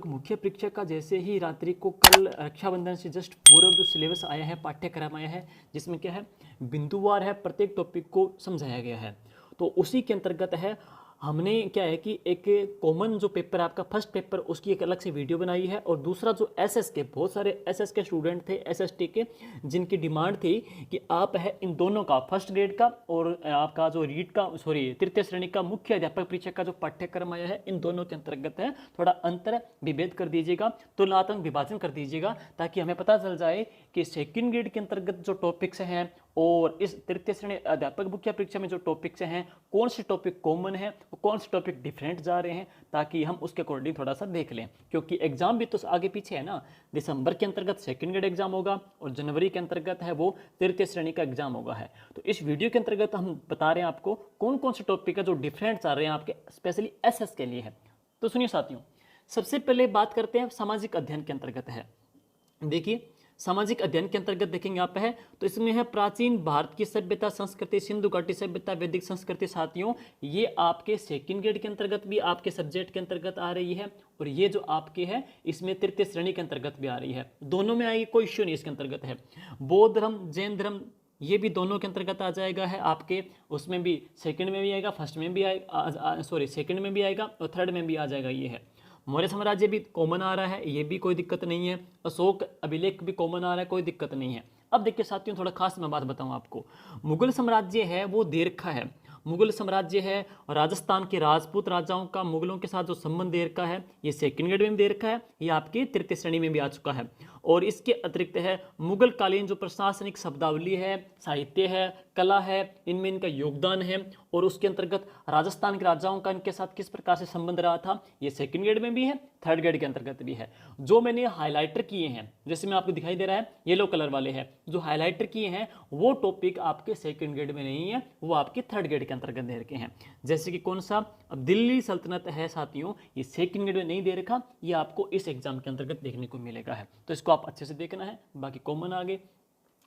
अध्यापक मुख्य परीक्षा का जैसे ही रात्रि को कल रक्षाबंधन से जस्ट पूर्व जो सिलेबस आया है, पाठ्यक्रम आया है, जिसमें क्या है बिंदुवार है, प्रत्येक टॉपिक को समझाया गया है। तो उसी के अंतर्गत है हमने क्या है कि एक कॉमन जो पेपर आपका फर्स्ट पेपर उसकी एक अलग से वीडियो बनाई है, और दूसरा जो एसएस के बहुत सारे एसएस के स्टूडेंट थे, एसएसटी के, जिनकी डिमांड थी कि आप है इन दोनों का फर्स्ट ग्रेड का और आपका जो रीट का तृतीय श्रेणी का मुख्य अध्यापक परीक्षा का जो पाठ्यक्रम आया है, इन दोनों के अंतर्गत है थोड़ा अंतर विभेद कर दीजिएगा, तुलनात्मक विभाजन कर दीजिएगा, ताकि हमें पता चल जाए कि सेकंड ग्रेड के अंतर्गत जो टॉपिक्स हैं और इस तृतीय श्रेणी अध्यापक मुख्य परीक्षा में जो टॉपिक्स हैं कौन से टॉपिक कॉमन है और कौन से टॉपिक डिफरेंट जा रहे हैं, ताकि हम उसके अकॉर्डिंग थोड़ा सा देख लें। क्योंकि एग्जाम भी तो आगे पीछे है ना, दिसंबर के अंतर्गत सेकंड ग्रेड एग्जाम होगा और जनवरी के अंतर्गत है वो तृतीय श्रेणी का एग्जाम होगा है। तो इस वीडियो के अंतर्गत हम बता रहे हैं आपको कौन कौन से टॉपिक है जो डिफरेंट जा रहे हैं आपके स्पेशली एसएस के लिए है। तो सुनिए साथियों, सबसे पहले बात करते हैं सामाजिक अध्ययन के अंतर्गत है। देखिए सामाजिक अध्ययन के अंतर्गत देखेंगे आप है तो इसमें है प्राचीन भारत की सभ्यता संस्कृति, सिंधु घाटी सभ्यता, वैदिक संस्कृति। साथियों ये आपके सेकंड ग्रेड के अंतर्गत भी आपके सब्जेक्ट के अंतर्गत आ रही है, और ये जो आपके है इसमें तृतीय श्रेणी के अंतर्गत भी आ रही है। दोनों में आएगी, कोई इश्यू नहीं इसके अंतर्गत है। बौद्ध धर्म, जैन धर्म, ये भी दोनों के अंतर्गत आ जाएगा है आपके, उसमें भी सेकंड में भी आएगा, फर्स्ट में भी आएगा, सेकंड में भी आएगा और थर्ड में भी आ जाएगा। ये है मौर्य साम्राज्य भी कॉमन आ रहा है, ये भी कोई दिक्कत नहीं है। अशोक अभिलेख भी कॉमन आ रहा है, कोई दिक्कत नहीं है। अब देखिए साथियों, थोड़ा खास मैं बात बताऊं आपको। मुगल साम्राज्य है वो दे रखा है, मुगल साम्राज्य है और राजस्थान के राजपूत राजाओं का मुगलों के साथ जो संबंध दे रखा है, ये सेकंड ग्रेड में भी दे रखा है, ये आपकी तृतीय श्रेणी में भी आ चुका है। और इसके अतिरिक्त है मुगल कालीन जो प्रशासनिक शब्दावली है, साहित्य है, कला है, इनमें इनका योगदान है, और उसके अंतर्गत राजस्थान के राजाओं का इनके साथ किस प्रकार से संबंध रहा था, ये सेकंड ग्रेड में भी है, थर्ड ग्रेड के अंतर्गत भी है। जो मैंने हाईलाइटर किए हैं, जैसे में आपको दिखाई दे रहा है येलो कलर वाले हैं, जो हाईलाइटर किए हैं वो टॉपिक आपके सेकंड ग्रेड में नहीं है, वो आपके थर्ड ग्रेड के अंतर्गत दे रखे हैं। जैसे कि कौन सा, अब दिल्ली सल्तनत है साथियों, ये सेकंड ग्रेड में नहीं दे रखा, ये आपको इस एग्जाम के अंतर्गत देखने को मिलेगा है, तो इसको आप अच्छे से देखना है। बाकी कॉमन आगे।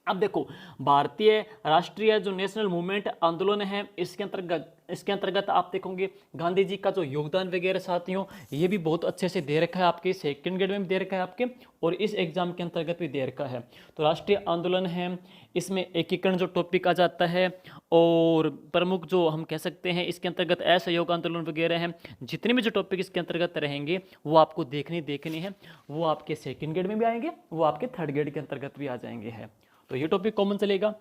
अब देखो भारतीय राष्ट्रीय जो नेशनल मूवमेंट आंदोलन है, इसके अंतर्गत आप देखोगे गांधी जी का जो योगदान वगैरह साथियों, ये भी बहुत अच्छे से दे रखा है, आपके सेकंड ग्रेड में भी दे रखा है आपके, और इस एग्जाम के अंतर्गत भी दे रखा है। तो राष्ट्रीय आंदोलन है, इसमें एकीकरण जो टॉपिक आ जाता है, और प्रमुख जो हम कह सकते हैं इसके अंतर्गत असहयोग आंदोलन वगैरह हैं। जितने भी जो टॉपिक इसके अंतर्गत रहेंगे वो आपको देखने हैं, वो आपके सेकंड ग्रेड में भी आएंगे, वो आपके थर्ड ग्रेड के अंतर्गत भी आ जाएंगे है। तो ये टॉपिक कॉमन चलेगा।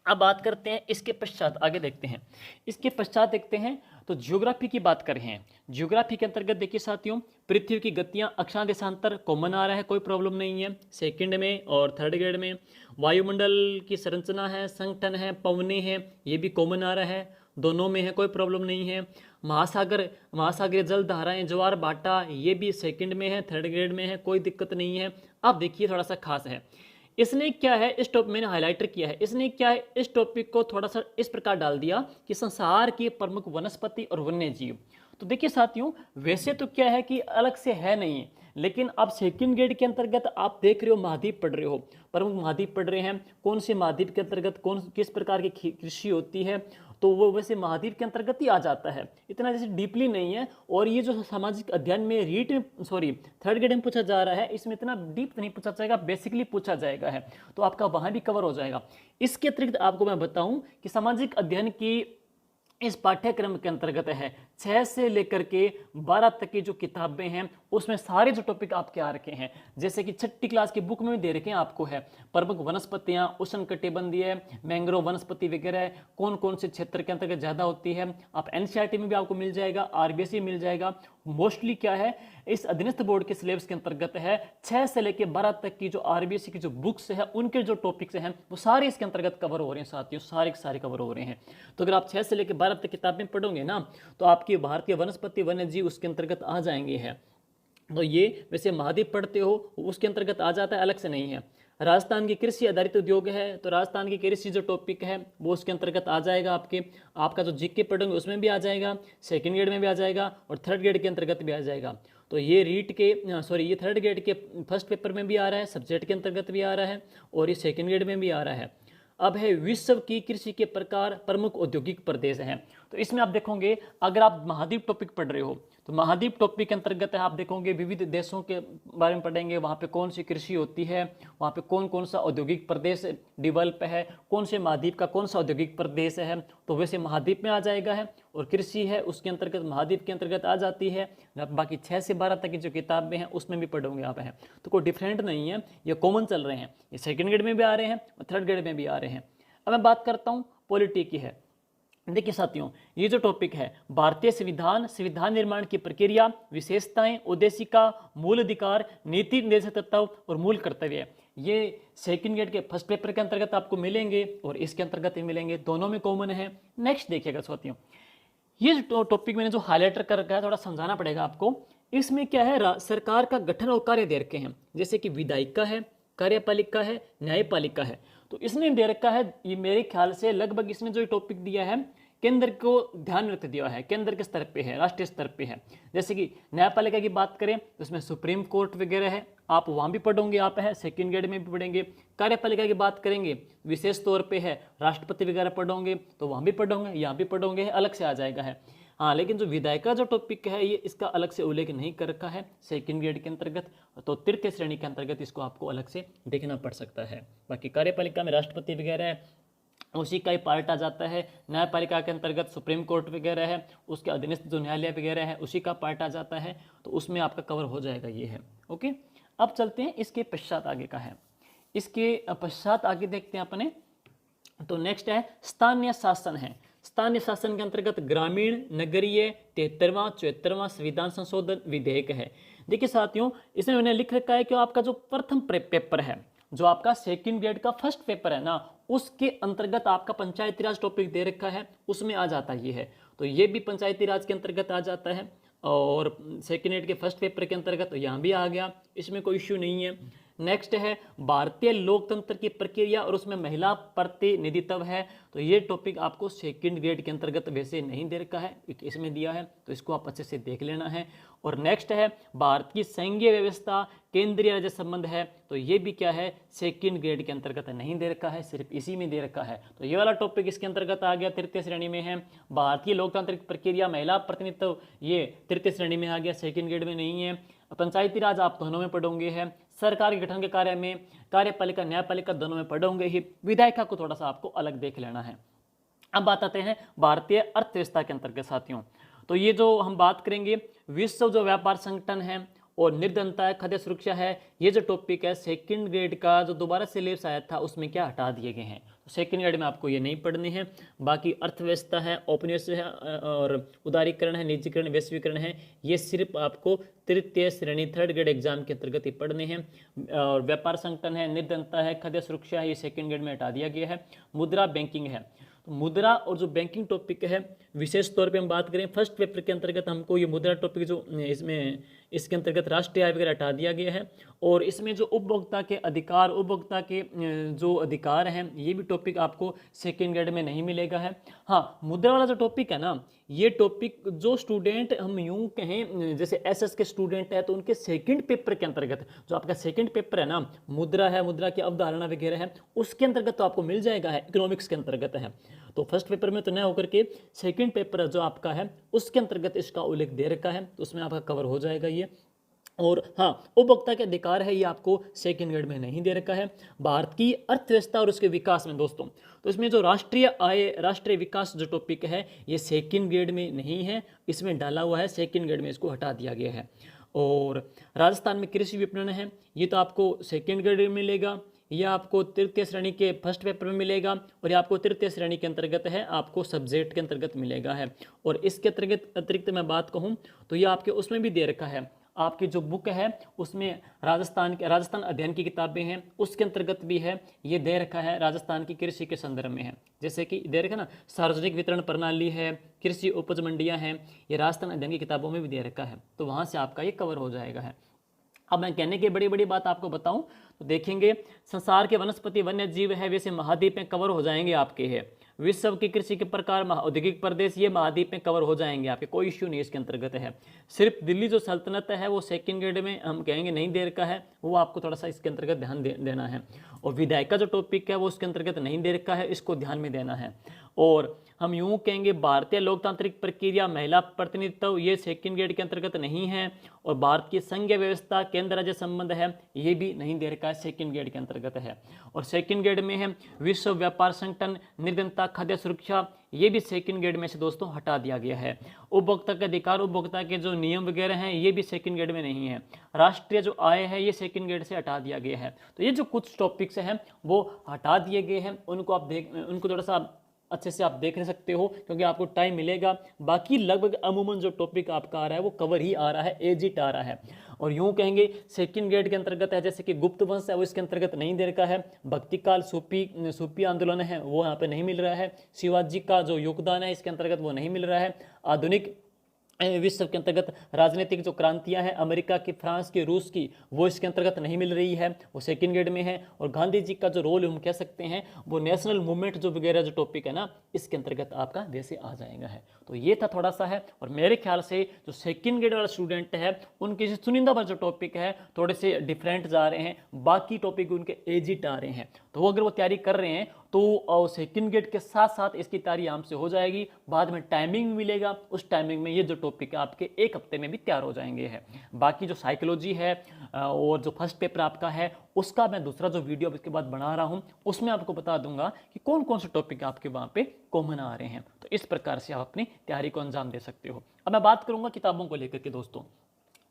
अब बात करते हैं इसके पश्चात, आगे देखते हैं इसके पश्चात देखते हैं तो ज्योग्राफी की बात कर रहे हैं। ज्योग्राफी के अंतर्गत देखिए साथियों, पृथ्वी की गतियां, अक्षांश देशांतर कॉमन आ रहा है, कोई प्रॉब्लम नहीं है सेकंड में और थर्ड ग्रेड में। वायुमंडल की संरचना है, संगठन है, पवने हैं, ये भी कॉमन आ रहा है, दोनों में है, कोई प्रॉब्लम नहीं है। महासागरीय जल धाराएं, ज्वार भाटा, ये भी सेकंड में है, थर्ड ग्रेड में है, कोई दिक्कत नहीं है। अब देखिए थोड़ा सा खास है, इसने क्या है, इस टॉपिक मैंने हाईलाइटर किया है, इसने क्या है इस टॉपिक को थोड़ा सा इस प्रकार डाल दिया कि संसार की प्रमुख वनस्पति और वन्य जीव। तो देखिए साथियों, वैसे तो क्या है कि अलग से है नहीं, लेकिन आप सेकंड ग्रेड के अंतर्गत आप देख रहे हो महाद्वीप पढ़ रहे हो, प्रमुख महाद्वीप पढ़ रहे हैं, कौन से महाद्वीप के अंतर्गत किस प्रकार की कृषि होती है, तो वो वैसे महाद्वीप के अंतर्गत ही आ जाता है, इतना जैसे डीपली नहीं है। और ये जो सामाजिक अध्ययन में थर्ड ग्रेड में पूछा जा रहा है, इसमें इतना डीप नहीं पूछा जाएगा, बेसिकली पूछा जाएगा है, तो आपका वहाँ भी कवर हो जाएगा। इसके अतिरिक्त आपको मैं बताऊं कि सामाजिक अध्ययन की इस पाठ्यक्रम के अंतर्गत है 6 से लेकर के 12 तक की जो किताबें हैं उसमें सारे जो टॉपिक आपके आ रखे हैं, जैसे कि 6ठी क्लास की बुक में दे रखे हैं आपको है प्रमुख वनस्पतियां, उष्णकटिबंधीय, मैंग्रोव वनस्पति वगैरह कौन कौन से क्षेत्र के अंतर्गत ज़्यादा होती है। आप एनसीईआरटी में भी आपको मिल जाएगा, आरबीएसई मिल जाएगा। मोस्टली क्या है, इस अधीनस्थ बोर्ड के सिलेबस के अंतर्गत है 6 से लेकर 12 तक की जो आरबीएसई की जो बुक्स है उनके जो टॉपिक्स हैं वो सारे इसके अंतर्गत कवर हो रहे हैं साथियों, सारे के सारे कवर हो रहे हैं। तो अगर आप 6 से लेकर 12 तक किताबें पढ़ोगे ना तो आपकी भारतीय वनस्पति वन्य जीव उसके अंतर्गत आ जाएंगे हैं। तो ये वैसे महाद्वीप पढ़ते हो उसके अंतर्गत आ जाता है, अलग से नहीं है। राजस्थान की कृषि आधारित उद्योग है तो राजस्थान की कृषि जो टॉपिक है वो उसके अंतर्गत आ जाएगा। आपका जो जीके पढ़ोगे उसमें भी आ जाएगा, सेकंड ग्रेड में भी आ जाएगा और थर्ड ग्रेड के अंतर्गत भी आ जाएगा। तो ये ये थर्ड ग्रेड के फर्स्ट पेपर में भी आ रहा है, सब्जेक्ट के अंतर्गत भी आ रहा है और ये सेकंड ग्रेड में भी आ रहा है। अब है विश्व की कृषि के प्रकार प्रमुख औद्योगिक प्रदेश हैं। तो तो इसमें आप देखोगे अगर आप महाद्वीप टॉपिक पढ़ रहे हो तो महाद्वीप टॉपिक के अंतर्गत है आप देखोगे विविध देशों के बारे में पढ़ेंगे, वहाँ पे कौन सी कृषि होती है, वहाँ पे कौन कौन सा औद्योगिक प्रदेश डेवलप है, कौन से महाद्वीप का कौन सा औद्योगिक प्रदेश है, तो वैसे महाद्वीप में आ जाएगा है। और कृषि है उसके अंतर्गत महाद्वीप के अंतर्गत आ जाती है। बाकी 6 से 12 तक की जो किताबें हैं उसमें भी पढ़ोगे आप हैं, तो कोई डिफरेंट नहीं है, ये कॉमन चल रहे हैं, ये सेकेंड ग्रेड में भी आ रहे हैं और थर्ड ग्रेड में भी आ रहे हैं। अब मैं बात करता हूँ पॉलिटी की है। देखिए साथियों, ये जो टॉपिक है भारतीय संविधान, संविधान निर्माण की प्रक्रिया, विशेषताएं, उद्देशिका, मूल अधिकार, नीति निर्देशक तत्व और मूल कर्तव्य, ये सेकंड ग्रेड के फर्स्ट पेपर के अंतर्गत आपको मिलेंगे और इसके अंतर्गत भी मिलेंगे, दोनों में कॉमन है। नेक्स्ट देखिएगा साथियों, ये जो टॉपिक मैंने जो हाईलाइटर कर रखा है थोड़ा समझाना पड़ेगा आपको। इसमें क्या है, सरकार का गठन और कार्य दे रखे हैं, जैसे कि विधायिका है, कार्यपालिका है, न्यायपालिका है। तो इसने दे रखा है, ये मेरे ख्याल से लगभग इसने जो टॉपिक दिया है केंद्र को ध्यान रख दिया है, केंद्र के स्तर पे है, राष्ट्रीय स्तर पे है। जैसे कि न्यायपालिका की बात करें तो उसमें सुप्रीम कोर्ट वगैरह है, आप वहाँ भी पढ़ोगे, आप है सेकेंड ग्रेड में भी पढ़ेंगे। कार्यपालिका की बात करेंगे विशेष तौर पे है राष्ट्रपति वगैरह पढ़ोगे तो वहाँ भी पढ़ोगे, यहाँ भी पढ़ोगे, अलग से आ जाएगा है। हाँ, लेकिन जो विधायिका जो टॉपिक है ये इसका अलग से उल्लेख नहीं कर रखा है सेकंड ग्रेड के अंतर्गत, तो तृतीय श्रेणी के अंतर्गत इसको आपको अलग से देखना पड़ सकता है। बाकी कार्यपालिका में राष्ट्रपति वगैरह है, उसी का ही पार्ट आ जाता है। न्यायपालिका के अंतर्गत सुप्रीम कोर्ट वगैरह है, उसके अधीनस्थ जो न्यायालय वगैरह है उसी का पार्ट आ जाता है, तो उसमें आपका कवर हो जाएगा, ये है। ओके, अब चलते हैं इसके पश्चात आगे का है। इसके पश्चात आगे देखते हैं अपने, तो नेक्स्ट है स्थानीय शासन है। स्थानीय शासन के अंतर्गत ग्रामीण, नगरीय, 73वां 74वां संविधान संशोधन विधेयक है। देखिए साथियों, इसमें मैंने लिख रखा है कि आपका जो प्रथम पेपर है, जो आपका सेकंड ग्रेड का फर्स्ट पेपर है ना, उसके अंतर्गत आपका पंचायती राज टॉपिक दे रखा है, उसमें आ जाता ये है। तो ये भी पंचायती राज के अंतर्गत आ जाता है और सेकंड ग्रेड के फर्स्ट पेपर के अंतर्गत तो यहाँ भी आ गया, इसमें कोई इश्यू नहीं है। नेक्स्ट है भारतीय लोकतंत्र की प्रक्रिया और उसमें महिला प्रतिनिधित्व है, तो ये टॉपिक आपको सेकंड ग्रेड के अंतर्गत वैसे नहीं दे रखा है, इसमें दिया है, तो इसको आप अच्छे से देख लेना है। और नेक्स्ट है भारत की संघीय व्यवस्था, केंद्रीय राज्य संबंध है, तो ये भी क्या है सेकंड ग्रेड के अंतर्गत नहीं दे रखा है, सिर्फ इसी में दे रखा है। तो ये वाला टॉपिक इसके अंतर्गत आ गया, तृतीय श्रेणी में है। भारतीय लोकतांत्रिक प्रक्रिया, महिला प्रतिनिधित्व, ये तृतीय श्रेणी में आ गया, सेकंड ग्रेड में नहीं है। पंचायती राज आप दोनों में पढ़ोगे है, सरकार के गठन के कार्य में कार्यपालिका न्यायपालिका दोनों में पढ़ोगे ही, विधायिका को थोड़ा सा आपको अलग देख लेना है। अब बात आते हैं भारतीय अर्थव्यवस्था के अंतर्गत साथियों, तो ये जो हम बात करेंगे विश्व जो व्यापार संगठन है और निर्धनता है, खाद्य सुरक्षा है, ये जो टॉपिक है सेकंड ग्रेड का जो दोबारा सिलेबस आया था उसमें क्या हटा दिए गए हैं, तो सेकंड ग्रेड में आपको ये नहीं पढ़ने हैं। बाकी अर्थव्यवस्था है, औपनिवेशिक है और उदारीकरण है, निजीकरण, वैश्वीकरण है, ये सिर्फ आपको तृतीय श्रेणी थर्ड ग्रेड एग्जाम के अंतर्गत ही पढ़ने हैं। और व्यापार संगठन है, निर्धनता है, खाद्य सुरक्षा है, ये सेकंड ग्रेड में हटा दिया गया है। मुद्रा बैंकिंग है, तो मुद्रा और जो बैंकिंग टॉपिक है विशेष तौर पे हम बात करें फर्स्ट पेपर के अंतर्गत हमको ये मुद्रा टॉपिक जो इसमें इसके अंतर्गत राष्ट्रीय आय वगैरह हटा दिया गया है। और इसमें जो उपभोक्ता के अधिकार, उपभोक्ता के जो अधिकार हैं, ये भी टॉपिक आपको सेकेंड ग्रेड में नहीं मिलेगा है। हाँ, मुद्रा वाला जो टॉपिक है ना, ये टॉपिक जो स्टूडेंट हम यूं कहें जैसे एसएस के स्टूडेंट है तो उनके सेकंड पेपर के अंतर्गत जो आपका सेकंड पेपर है ना, मुद्रा है, मुद्रा की अवधारणा वगैरह है, उसके अंतर्गत तो आपको मिल जाएगा है, इकोनॉमिक्स के अंतर्गत है। तो फर्स्ट पेपर में तो न होकर के सेकंड पेपर जो आपका है उसके अंतर्गत इसका उल्लेख दे रखा है, तो उसमें आपका कवर हो जाएगा ये। और हाँ, उपभोक्ता के अधिकार है, ये आपको सेकंड ग्रेड में नहीं दे रखा है। भारत की अर्थव्यवस्था और उसके विकास में दोस्तों, तो इसमें जो राष्ट्रीय आय, राष्ट्रीय विकास जो टॉपिक है ये सेकंड ग्रेड में नहीं है, इसमें डाला हुआ है, सेकंड ग्रेड में इसको हटा दिया गया है। और राजस्थान में कृषि विपणन है, ये तो आपको सेकंड ग्रेड में मिलेगा, यह आपको तृतीय श्रेणी के फर्स्ट पेपर में मिलेगा और ये आपको तृतीय श्रेणी के अंतर्गत है, आपको सब्जेक्ट के अंतर्गत मिलेगा है। और इसके अतिरिक्त मैं बात कहूँ तो ये आपके उसमें भी दे रखा है, आपकी जो बुक है उसमें राजस्थान अध्ययन की किताबें हैं उसके अंतर्गत भी है, ये दे रखा है, राजस्थान की कृषि के संदर्भ में है। जैसे कि दे रखा ना, सार्वजनिक वितरण प्रणाली है, कृषि उपज मंडियां हैं, ये राजस्थान अध्ययन की किताबों में भी दे रखा है, तो वहाँ से आपका ये कवर हो जाएगा है। अब मैं कहने की बड़ी बड़ी बात आपको बताऊं तो देखेंगे संसार के वनस्पति वन्य जीव है वैसे महाद्वीप में कवर हो जाएंगे आपके है। विश्व की कृषि के प्रकार, औद्योगिक प्रदेश, ये महाद्वीप में कवर हो जाएंगे आपके, कोई इश्यू नहीं इसके अंतर्गत है। सिर्फ दिल्ली जो सल्तनत है वो सेकंड ग्रेड में हम कहेंगे नहीं दे रखा है, वो आपको थोड़ा सा इसके अंतर्गत ध्यान देना है। और विधायिका जो टॉपिक है वो उसके अंतर्गत नहीं दे रखा है, इसको ध्यान में देना है। और हम यूं कहेंगे भारतीय लोकतांत्रिक प्रक्रिया महिला प्रतिनिधित्व ये सेकंड ग्रेड के अंतर्गत नहीं है, और भारत की संघीय व्यवस्था केंद्र राज्य संबंध है ये भी नहीं दे रखा है, सेकंड ग्रेड के अंतर्गत है। और सेकंड ग्रेड में है विश्व व्यापार संगठन, निर्धनता, खाद्य सुरक्षा, ये भी सेकंड ग्रेड में से दोस्तों हटा दिया गया है। उपभोक्ता के अधिकार, उपभोक्ता के जो नियम वगैरह हैं ये भी सेकंड ग्रेड में नहीं है। राष्ट्रीय जो आय है ये सेकंड ग्रेड से हटा दिया गया है। तो ये जो कुछ टॉपिक्स हैं वो हटा दिए गए हैं, उनको थोड़ा सा अच्छे से आप देख सकते हो क्योंकि आपको टाइम मिलेगा। बाकी लगभग अमूमन जो टॉपिक आपका आ रहा है वो कवर ही आ रहा है, एजिट आ रहा है। और यूं कहेंगे सेकंड ग्रेड के अंतर्गत है, जैसे कि गुप्त वंश है वो इसके अंतर्गत नहीं दे रखा है, भक्ति काल, सूफी आंदोलन है वो यहाँ पे नहीं मिल रहा है, शिवाजी का जो योगदान है इसके अंतर्गत वो नहीं मिल रहा है, आधुनिक विश्व के अंतर्गत राजनीतिक जो क्रांतियां हैं अमेरिका की, फ्रांस की, रूस की, वो इसके अंतर्गत नहीं मिल रही है, वो सेकंड ग्रेड में है। और गांधी जी का जो रोल हम कह सकते हैं वो नेशनल मूवमेंट जो वगैरह जो टॉपिक है ना इसके अंतर्गत आपका वैसे आ जाएगा है। तो ये था थोड़ा सा है। और मेरे ख्याल से जो सेकंड ग्रेड वाला स्टूडेंट है उनके चुनिंदा पर जो टॉपिक है थोड़े से डिफरेंट जा रहे हैं, बाकी टॉपिक उनके एजिट आ रहे हैं। तो वो अगर वो तैयारी कर रहे हैं तो सेकंड ग्रेड के साथ साथ इसकी तैयारी आराम से हो जाएगी। बाद में टाइमिंग मिलेगा, उस टाइमिंग में ये जो टॉपिक है आपके एक हफ्ते में भी तैयार हो जाएंगे है। बाकी जो साइकोलॉजी है और जो फर्स्ट पेपर आपका है उसका मैं दूसरा जो वीडियो अब इसके बाद बना रहा हूं उसमें आपको बता दूंगा कि कौन कौन से टॉपिक आपके वहां पे कॉमन आ रहे हैं। तो इस प्रकार से आप अपनी तैयारी को अंजाम दे सकते हो। अब मैं बात करूंगा किताबों को लेकर के दोस्तों।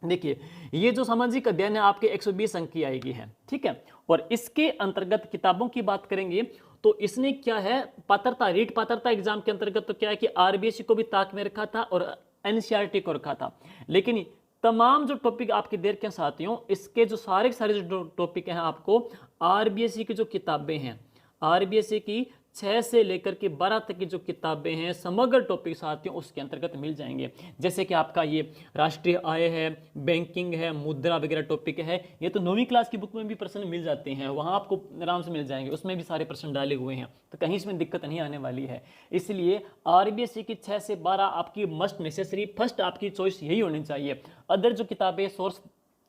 देखिए ये जो सामाजिक अध्ययन है आपके 120 अंक की आएगी है, ठीक है। और इसके अंतर्गत किताबों की बात करेंगे तो इसने क्या है, पात्रता, रीट पात्रता एग्जाम के अंतर्गत तो क्या है कि आरबीएससी को भी ताक में रखा था और एनसीईआरटी को रखा था। लेकिन तमाम जो टॉपिक आपके दे रखे हैं साथियों, इसके जो सारे जो टॉपिक हैं आपको आरबीएससी की जो किताबें हैं, आरबीएससी की 6 से लेकर के 12 तक की जो किताबें हैं समग्र टॉपिक साथियों उसके अंतर्गत मिल जाएंगे। जैसे कि आपका ये राष्ट्रीय आय है, बैंकिंग है, मुद्रा वगैरह टॉपिक है, ये तो 9वीं क्लास की बुक में भी प्रश्न मिल जाते हैं, वहाँ आपको आराम से मिल जाएंगे, उसमें भी सारे प्रश्न डाले हुए हैं, तो कहीं इसमें दिक्कत नहीं आने वाली है। इसलिए आरबीएससी की 6 से 12 आपकी मस्ट नेसेसरी फर्स्ट आपकी चॉइस यही होनी चाहिए। अदर जो किताबें सोर्स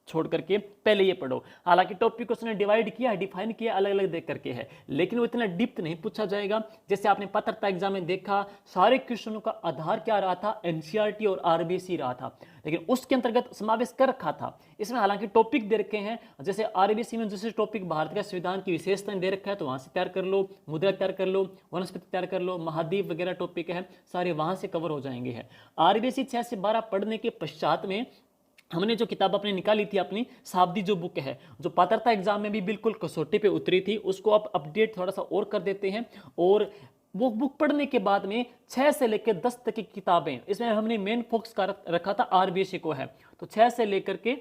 छोड़ करके पहले ये पढ़ो। हालांकि टॉपिक उसने डिवाइड किया है, डिफाइन किया अलग अलग देख करके है, लेकिन वो इतना डीप नहीं पूछा जाएगा। जैसे आपने पात्रता एग्जाम में देखा सारे क्वेश्चनों का आधार क्या रहा था, एनसीईआरटी और आरबीएससी रहा था, लेकिन उसके अंतर्गत समावेश कर रखा था। इसमें हालांकि टॉपिक दे रखे हैं, जैसे आरबीएससी में जैसे टॉपिक भारत का संविधान की विशेषताएं दे रखा है तो वहां से तैयार कर लो, मुद्रा तैयार कर लो, वनस्पति तैयार कर लो, महाद्वीप वगैरह टॉपिक है सारे वहां से कवर हो जाएंगे है। आरबीएससी 6 से 12 पढ़ने के पश्चात में हमने जो किताब अपने निकाली थी अपनी शाब्दी जो बुक है, जो पात्रता एग्जाम में भी बिल्कुल कसौटी पे उतरी थी, उसको आप अपडेट थोड़ा सा और कर देते हैं। और वो बुक पढ़ने के बाद में 6 से लेकर 10 तक की किताबें, इसमें हमने मेन फोकस कर रखा था आरबीएससी को है, तो 6 से लेकर के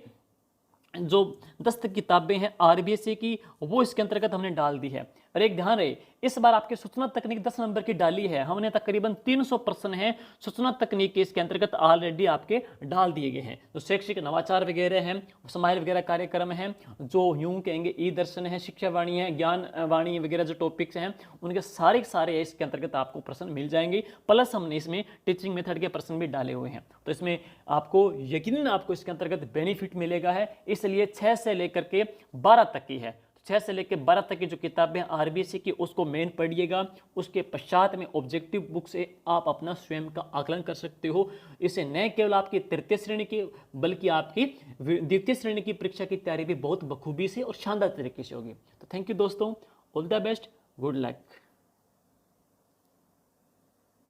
जो 10 तक किताबें हैं आरबीएससी की वो इसके अंतर्गत हमने डाल दी है। और एक ध्यान रहे इस बार आपके सूचना तकनीक 10 नंबर की डाली है हमने, तकरीबन 300 प्रश्न है सूचना तकनीक के इसके अंतर्गत ऑलरेडी आपके डाल दिए गए हैं। जो शैक्षिक नवाचार वगैरह हैं, स्माइल वगैरह कार्यक्रम हैं, जो यूं कहेंगे ई दर्शन है, शिक्षा वाणी है, ज्ञान वाणी वगैरह जो टॉपिक्स हैं उनके सारे इसके अंतर्गत आपको प्रश्न मिल जाएंगे। प्लस हमने इसमें टीचिंग मेथड के प्रश्न भी डाले हुए हैं, तो इसमें आपको यकीनन आपको इसके अंतर्गत बेनिफिट मिलेगा है। इसलिए 6 से लेकर के 12 तक की है, 6 से लेकर 12 तक की जो किताबें आरबीएससी की उसको मेन पढ़िएगा। उसके पश्चात में ऑब्जेक्टिव बुक से आप अपना स्वयं का आकलन कर सकते हो। इसे न केवल आपकी तृतीय श्रेणी की बल्कि आपकी द्वितीय श्रेणी की परीक्षा की तैयारी भी बहुत बखूबी से और शानदार तरीके से होगी। तो थैंक यू दोस्तों, all the best, good luck.